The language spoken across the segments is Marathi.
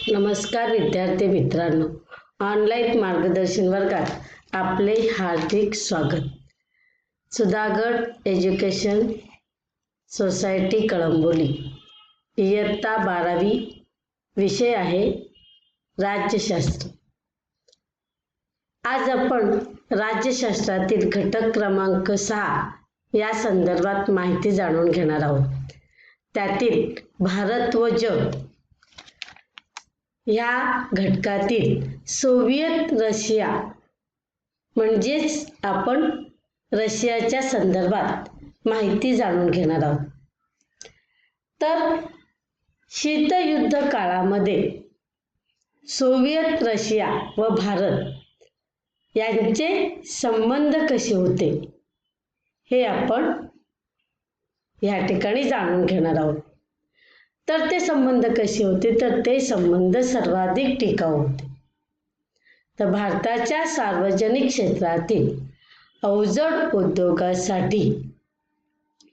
नमस्कार विद्यार्थी मित्रांनो, ऑनलाईन मार्गदर्शन वर्गात आपले हार्दिक स्वागत. सुधागड एज्युकेशन सोसायटी कळंबोली, इयत्ता 12वी, विषय आहे राज्यशास्त्र. आज आपण राज्यशास्त्रातील घटक क्रमांक 6 या संदर्भात माहिती जाणून घेणार आहोत. त्यातील भारत व जग या घटकातील सोव्हिएत रशिया म्हणजेच आपण रशियाच्या संदर्भात माहिती जाणून घेणार आहोत. तर शीतयुद्ध काळामध्ये सोव्हिएत रशिया व भारत यांचे संबंध कसे होते हे आपण या ठिकाणी जाणून घेणार आहोत. तर ते संबंध कसे होते, तर ते संबंध सर्वाधिक टिकाऊ होते. तर भारताच्या सार्वजनिक क्षेत्रातील अवजड उद्योगासाठी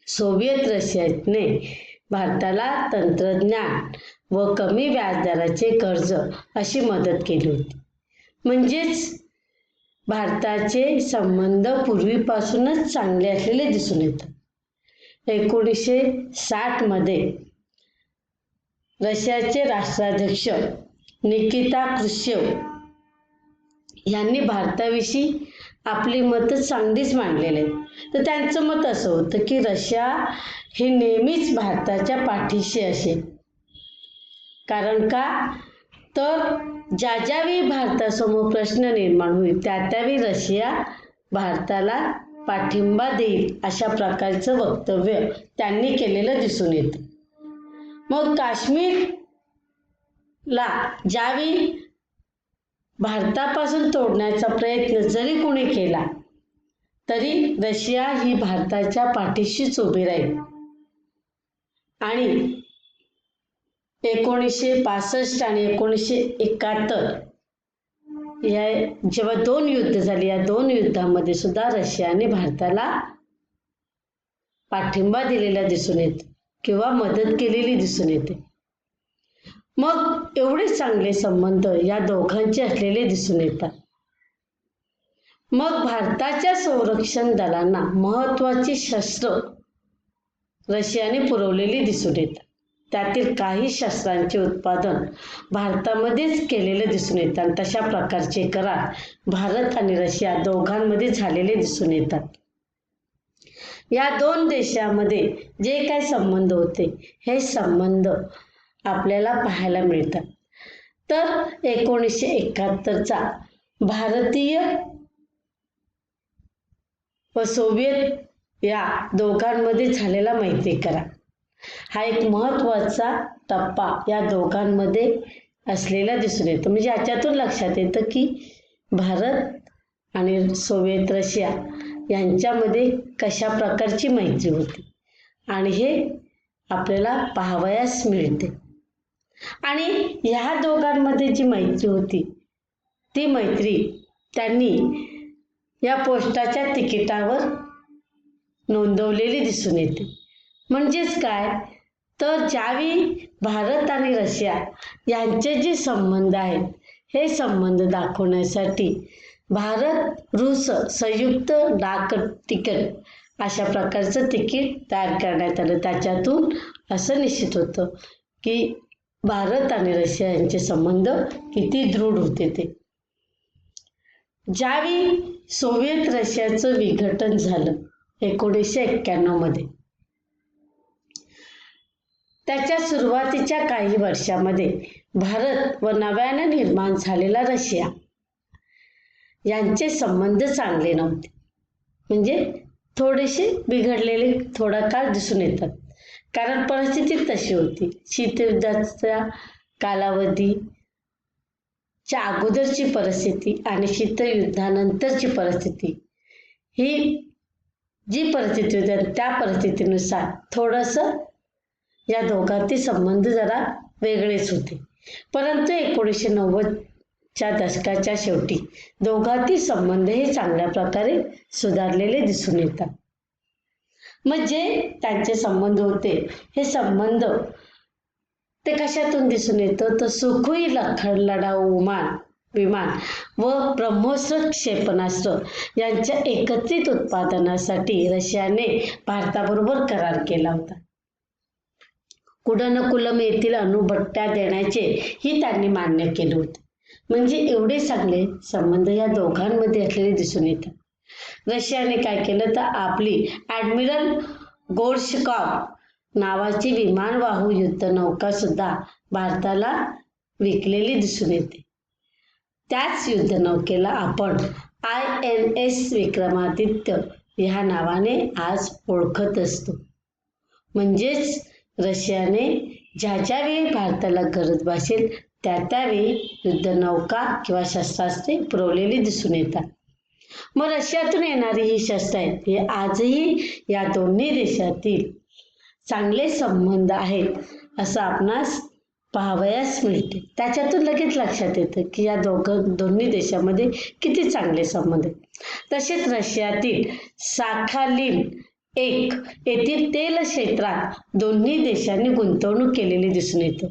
सोव्हिएत रशियाने भारताला तंत्रज्ञान व कमी व्याजदराचे कर्ज अशी मदत केली होती. म्हणजेच भारताचे संबंध पूर्वीपासूनच चांगले असलेले दिसून येतात. 1960 मध्ये रशियाचे राष्ट्राध्यक्ष निकिता क्रुश्चेव यांनी भारताविषयी आपली मतं चांगलीच मांडलेली आहेत. तर त्यांचं मत असं होतं की रशिया हे नेहमीच भारताच्या पाठीशी असेल. कारण का, तर ज्यावेळी भारतासमोर प्रश्न निर्माण होईल त्यावेळी रशिया भारताला पाठिंबा देईल अशा प्रकारचं वक्तव्य त्यांनी केलेलं दिसून येतं. मग काश्मीरला ज्यावेळी भारतापासून तोडण्याचा प्रयत्न जरी कोणी केला तरी रशिया ही भारताच्या पाठीशीच उभी राहील. आणि 1965 आणि 1971 या जेव्हा 2 युद्ध झाली, या 2 युद्धामध्ये सुद्धा रशियाने भारताला पाठिंबा दिलेला दिसून येतो किंवा मदत केलेली दिसून येते. मग एवढे चांगले संबंध या दोघांचे असलेले दिसून येतात. मग भारताच्या संरक्षण दलांना महत्त्वाची शस्त्र रशियाने पुरवलेली दिसून येतात. त्यातील काही शस्त्रांचे उत्पादन भारतामध्येच केलेले दिसून येतात. तशा प्रकारचे करार भारत आणि रशिया दोघांमध्ये झालेले दिसून येतात. या 2 देशांमध्ये जे काही संबंध होते हे संबंध आपल्याला पाहायला मिळतात. तर 1971चा भारतीय व सोव्हिएत या दोघांमध्ये झालेला मैत्री करार हा एक महत्त्वाचा टप्पा या दोघांमध्ये असलेला दिसून येतो. म्हणजे याच्यातून लक्षात येतं की भारत आणि सोव्हिएत रशिया यांच्यामध्ये कशा प्रकारची मैत्री होती आणि हे आपल्याला पाहावयास मिळते. आणि ह्या दोघांमध्ये जी मैत्री होती ती मैत्री त्यांनी या पोस्टाच्या तिकिटावर नोंदवलेली दिसून येते. म्हणजेच काय, तर ज्यावेळी भारत आणि रशिया यांचे जे संबंध आहेत हे संबंध दाखवण्यासाठी भारत रूस संयुक्त डाक तिकीट अशा प्रकारचं तिकीट तयार करण्यात आलं. त्याच्यातून असं निश्चित होतं की भारत आणि रशिया यांचे संबंध किती दृढ होते ते. ज्यावेळी सोव्हिएत रशियाचं विघटन झालं 1991 मध्ये, त्याच्या सुरुवातीच्या काही वर्षामध्ये भारत व नव्याने निर्माण झालेला रशिया यांचे संबंध चांगले नव्हते. म्हणजे थोडेसे बिघडलेले थोडा काळ दिसून येतात. कारण परिस्थिती तशी होती. शीतयुद्धाचा कालावधीच्या अगोदरची परिस्थिती आणि शीतयुद्धानंतरची परिस्थिती ही जी परिस्थिती होती त्या परिस्थितीनुसार थोडंसं या दोघांचे संबंध जरा वेगळेच होते. परंतु 1990च्या दशकाच्या शेवटी दोघांचे संबंध हे चांगल्या प्रकारे सुधारलेले दिसून येतात. मग जे त्यांचे संबंध होते हे संबंध ते कशातून दिसून येतं तर सुखोई लढाऊ विमान व ब्रह्मोस क्षेपणास्त्र यांच्या एकत्रित उत्पादनासाठी रशियाने भारताबरोबर करार केला होता. कुडनकुलम येथील अणुभट्ट्या देण्याचे ही त्यांनी मान्य केले होते. म्हणजे एवढे चांगले संबंध या दोघांमध्ये असलेले दिसून येतात. रशियाने काय केलं तर आपली ॲडमिरल गोर्शकॉव नावाची विमानवाहू युद्धनौका सुद्धा भारताला विकलेली दिसून येते. त्याच युद्धनौकेला आपण INS विक्रमादित्य ह्या नावाने आज ओळखत असतो. म्हणजेच रशियाने ज्या वेळी भारताला गरज भासेल त्यावेळी युद्धनौका किंवा शस्त्रास्त्रे पुरवलेली दिसून येतात. मग रशियातून येणारी ही शस्त्रे आहेत हे आजही या दोन्ही देशातील चांगले संबंध आहेत असं आपणास पाहावयास मिळते. त्याच्यातून लगेच लक्षात येतं की या दोन्ही देशामध्ये किती चांगले संबंध आहेत. तसेच रशियातील साखालिन येथील तेल क्षेत्रात दोन्ही देशांनी गुंतवणूक केलेली दिसून येते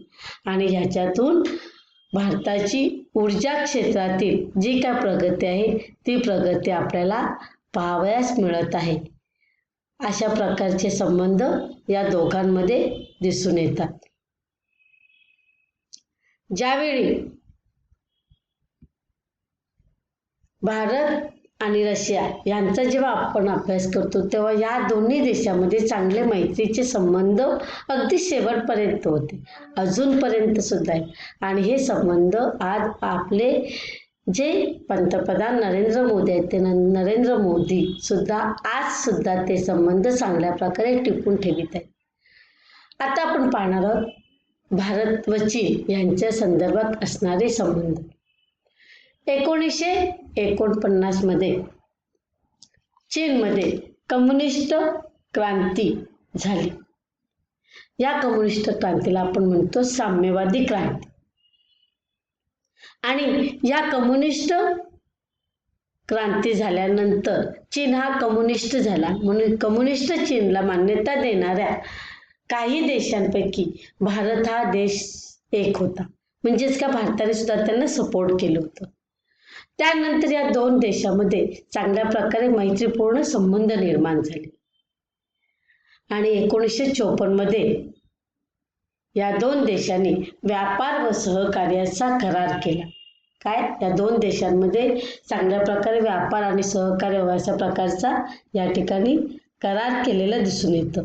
आणि ह्याच्यातून भारताची ऊर्जा क्षेत्रातील जी काय प्रगती आहे ती प्रगती आपल्याला पाहावयास मिळत आहे. अशा प्रकारचे संबंध या दोघांमध्ये दिसून येतात. ज्यावेळी भारत आणि रशिया यांचा जेव्हा आपण अभ्यास करतो तेव्हा या दोन्ही देशामध्ये चांगले मैत्रीचे संबंध अगदी शेवटपर्यंत होते, अजूनपर्यंत सुद्धा आहे. आणि हे संबंध आज आपले जे पंतप्रधान नरेंद्र मोदी आहेत ते नरेंद्र मोदी सुद्धा आज सुद्धा ते संबंध चांगल्या प्रकारे टिकून ठेवित आहेत. आता आपण पाहणार आहोत भारत व चीन यांच्या संदर्भात असणारे संबंध. 1949 मध्ये चीनमध्ये कम्युनिस्ट क्रांती झाली. या कम्युनिस्ट क्रांतीला आपण म्हणतो साम्यवादी क्रांती. आणि या कम्युनिस्ट क्रांती झाल्यानंतर चीन हा कम्युनिस्ट झाला. म्हणून कम्युनिस्ट चीनला मान्यता देणाऱ्या काही देशांपैकी भारत हा देश एक होता. म्हणजेच का भारताने सुद्धा त्यांना सपोर्ट केलं होतं. त्यानंतर या दोन देशामध्ये चांगल्या प्रकारे मैत्रीपूर्ण संबंध निर्माण झाले आणि 1954 मध्ये या दोन देशांनी व्यापार व सहकार्याचा करार केला. काय या दोन देशांमध्ये चांगल्या प्रकारे व्यापार आणि सहकार्य व्हायच्या प्रकारचा या ठिकाणी करार केलेला दिसून येतं.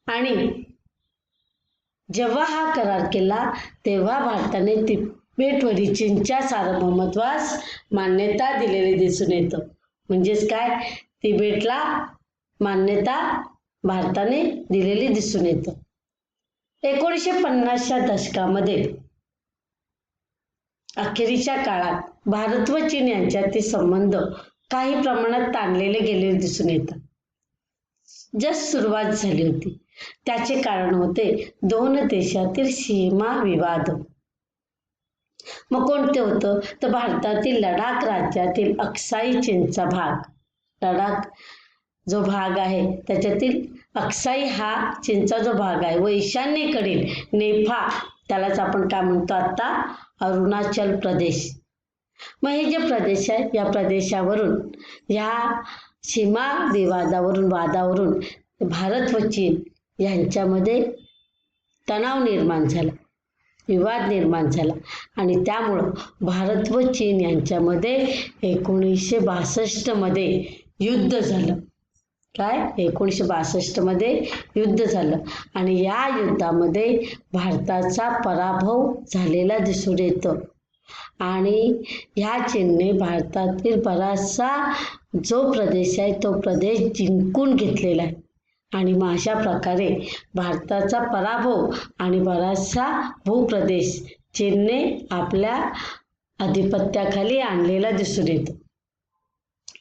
आणि जेव्हा हा करार केला तेव्हा भारताने तिबेटवरील चीनच्या सार्वभौमत्वास मान्यता दिलेली दिसून येतं. म्हणजेच काय तिबेटला मान्यता भारताने दिलेली दिसून येतं. 1950च्या दशकामध्ये अखेरीच्या काळात भारत व चीन यांच्यातील संबंध काही प्रमाणात ताणलेले गेलेले दिसून येतात. जस्ट सुरुवात झाली होती. त्याचे कारण होते दोन देशातील सीमा विवाद. मग कोणते होतं तर भारतातील लडाख राज्यातील अक्साई चीनचा भाग. लडाख जो भाग आहे त्याच्यातील अक्साई हा चीनचा जो भाग आहे व ईशान्येकडील नेपाळ त्यालाच आपण काय म्हणतो आता अरुणाचल प्रदेश. मग हे जे प्रदेश आहे या प्रदेशावरून या सीमा वादावरून भारत व चीन यांच्यामध्ये तणाव निर्माण झाला, विवाद निर्माण झाला आणि त्यामुळं भारत व चीन यांच्यामध्ये 1962 मध्ये युद्ध झालं. काय 1962 मध्ये युद्ध झालं आणि या युद्धामध्ये भारताचा पराभव झालेला दिसून येतो आणि ह्या चीनने भारतातील बराचसा जो प्रदेश आहे तो प्रदेश जिंकून घेतलेला आहे आणि मग अशा प्रकारे भारताचा पराभव आणि बराचसा भूप्रदेश चीनने आपल्या अधिपत्याखाली आणलेला दिसून येतो.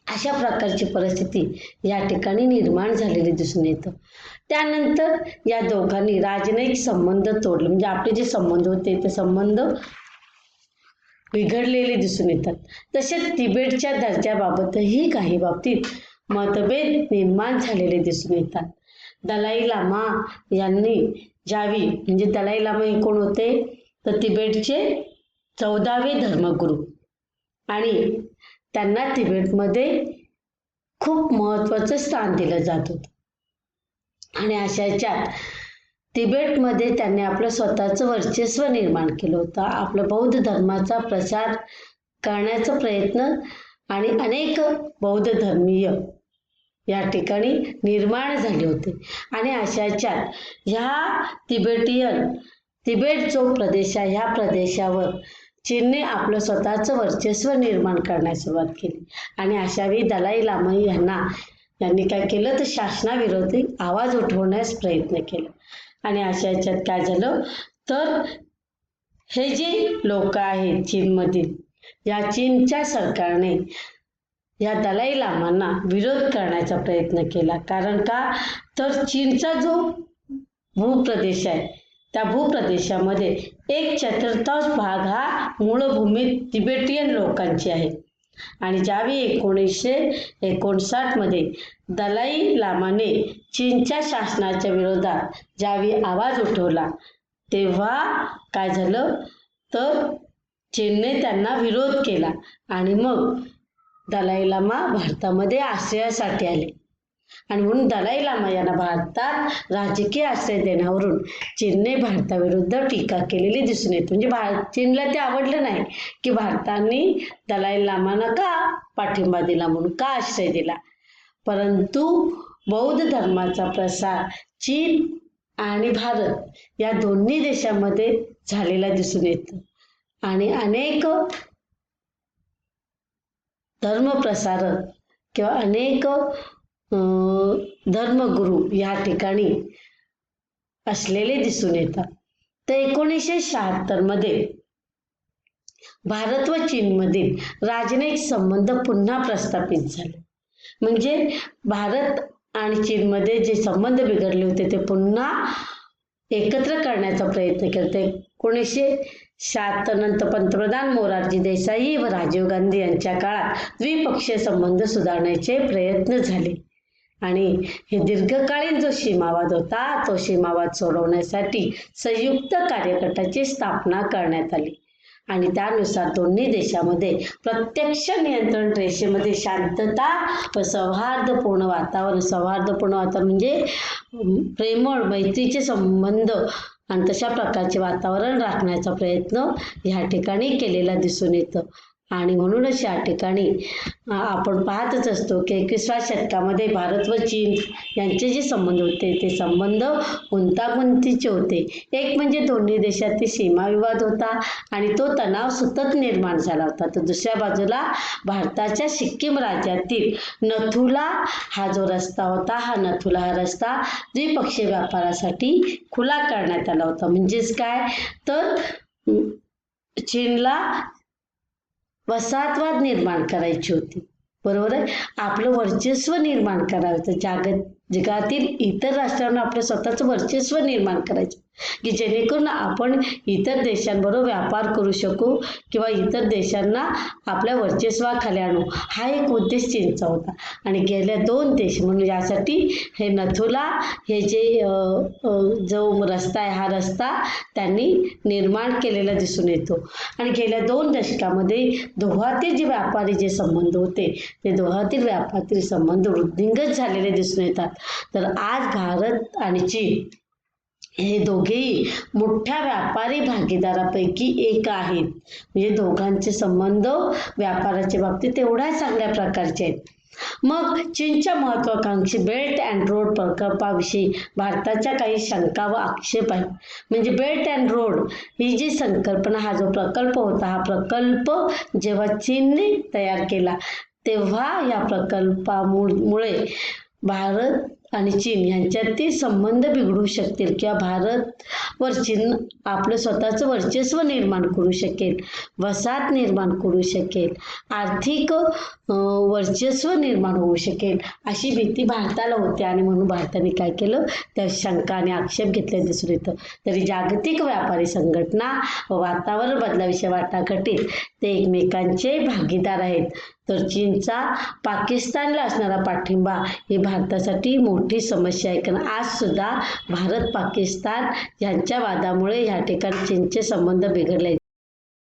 अशा प्रकारची परिस्थिती या ठिकाणी निर्माण झालेली दिसून येतं. त्यानंतर या दोघांनी राजनैतिक संबंध तोडले. म्हणजे आपले जे संबंध होते ते संबंध बिघडलेले दिसून येतात. तसेच तिबेटच्या दर्जाबाबतही काही बाबतीत मतभेद निर्माण झालेले दिसून येतात. दलाई लामा यांनी जावी म्हणजे दलाई लामा हे कोण होते तर तिबेटचे 14वे धर्मगुरू आणि त्यांना तिबेटमध्ये खूप महत्वाचं स्थान दिलं जात होतं आणि अशाच्यात तिबेटमध्ये त्यांनी आपलं स्वतःचं वर्चस्व निर्माण केलं होतं. आपलं बौद्ध धर्माचा प्रसार करण्याचा प्रयत्न आणि अनेक बौद्ध धर्मीय या ठिकाणी निर्माण झाले होते आणि अशाच्यात ह्या तिबेट जो प्रदेश आहे ह्या प्रदेशावर चीनने आपलं स्वतःचं वर्चस्व निर्माण करण्यास सुरुवात केली आणि अशावेळी दलाई लामा यांनी काय केलं तर शासनाविरोधी आवाज उठवण्यास प्रयत्न केला आणि अशा याच्यात काय झालं तर हे जे लोक आहेत चीनमधील या चीनच्या सरकारने या दलाई लामांना विरोध करण्याचा प्रयत्न केला. कारण का तर चीनचा जो भूप्रदेश आहे त्या भूप्रदेशामध्ये 1/4 भाग हा मूळभूमी तिबेटियन लोकांची आहे आणि ज्यावेळी 1959 मध्ये दलाई लामाने चीनच्या शासनाच्या विरोधात ज्यावेळी आवाज उठवला तेव्हा काय झालं तर चीनने त्यांना विरोध केला आणि मग दलाई लामा भारतामध्ये आश्रयासाठी आले आणि म्हणून दलाई लामा यांना भारतात राजकीय आश्रय देण्यावरून चीनने भारताविरुद्ध टीका केलेली दिसून येते. म्हणजे चीनला ते आवडलं नाही की भारताने दलाई लामांना का पाठिंबा दिला म्हणून का आश्रय दिला. परंतु बौद्ध धर्माचा प्रसार चीन आणि भारत या दोन्ही देशांमध्ये झालेला दिसून येतो आणि अनेक धर्मप्रसारक किंवा अनेक धर्मगुरू या ठिकाणी असलेले दिसून येतात. तर 1976 मध्ये भारत व चीनमधील राजनैतिक संबंध पुन्हा प्रस्थापित झाले. म्हणजे भारत आणि चीनमध्ये जे संबंध बिघडले होते ते पुन्हा एकत्र करण्याचा प्रयत्न केला. 1976 नंतर पंतप्रधान मोरारजी देसाई व राजीव गांधी यांच्या काळात द्विपक्षीय संबंध सुधारण्याचे प्रयत्न झाले आणि हे दीर्घकालीन जो सीमावाद होता तो सीमावाद सोडवण्यासाठी संयुक्त कार्यगटाची स्थापना करण्यात आली आणि त्यानुसार दोन्ही देशामध्ये प्रत्यक्ष नियंत्रण रेषेमध्ये शांतता व सौहार्दपूर्ण वातावरण म्हणजे प्रेमळ मैत्रीचे संबंध आणि तशा प्रकारचे वातावरण राखण्याचा प्रयत्न या ठिकाणी केलेला दिसून येतं. आणि म्हणूनच या ठिकाणी आपण पाहतच असतो की 21व्या शतकामध्ये भारत व चीन यांचे जे संबंध होते ते संबंध गुंतागुंतीचे होते. एक म्हणजे दोन्ही देशातील सीमाविवाद होता आणि तो तणाव सतत निर्माण झाला होता. तर दुसऱ्या बाजूला भारताच्या सिक्कीम राज्यातील नथुला हा जो रस्ता होता हा रस्ता द्विपक्षीय व्यापारासाठी खुला करण्यात आला होता. म्हणजेच काय तर चीनला वसाहतवाद निर्माण करायची होती. बरोबर आहे. आपलं वर्चस्व निर्माण करायचं जगातील इतर राष्ट्रांना आपलं स्वतःचं वर्चस्व निर्माण करायचं की जेणेकरून आपण इतर देशांबरोबर व्यापार करू शकू किंवा इतर देशांना आपल्या वर्चस्वाखाली आणू हा एक उद्देश चीनचा होता. आणि गेल्या 2 देश म्हणून यासाठी हे नथुला हे जे जो रस्ता आहे हा रस्ता त्यांनी निर्माण केलेला दिसून येतो. आणि गेल्या 2 दशकामध्ये दोहातील जे व्यापारी जे संबंध होते ते दोहातील व्यापारातील संबंध वृद्धिंगत झालेले दिसून येतात. तर आज भारत आणि चीन हे दोघेही मोठ्या व्यापारी भागीदारापैकी एक आहेत. म्हणजे दोघांचे संबंध व्यापाराच्या बाबतीत तेवढ्या चांगल्या प्रकारचे आहेत. मग चीनच्या महत्वाकांक्षी बेल्ट अँड रोड प्रकल्पाविषयी भारताच्या काही शंका व आक्षेप आहेत. म्हणजे बेल्ट अँड रोड ही जी संकल्पना हा जो प्रकल्प होता हा प्रकल्प जेव्हा चीनने तयार केला तेव्हा या प्रकल्पामुळे भारत आणि चीन यांच्यातील संबंध बिघडू शकतील किंवा भारत वर चीन आपलं स्वतःचं वर्चस्व निर्माण करू शकेल, वसाहत निर्माण करू शकेल, आर्थिक वर्चस्व निर्माण होऊ शकेल अशी भीती भारताला होती. आणि म्हणून भारताने काय केलं त्या शंका आणि आक्षेप घेतले दिसून येतं. तरी जागतिक व्यापारी संघटना व वातावरण बदलाविषयी वाटाघाटीत ते एकमेकांचे भागीदार आहेत. तर चीनचा पाकिस्तानला असणारा पाठिंबा ही भारतासाठी मोठी समस्या आहे. कारण आज सुद्धा भारत पाकिस्तान यांच्या वादामुळे ह्या ठिकाणी चीनचे संबंध बिघडले.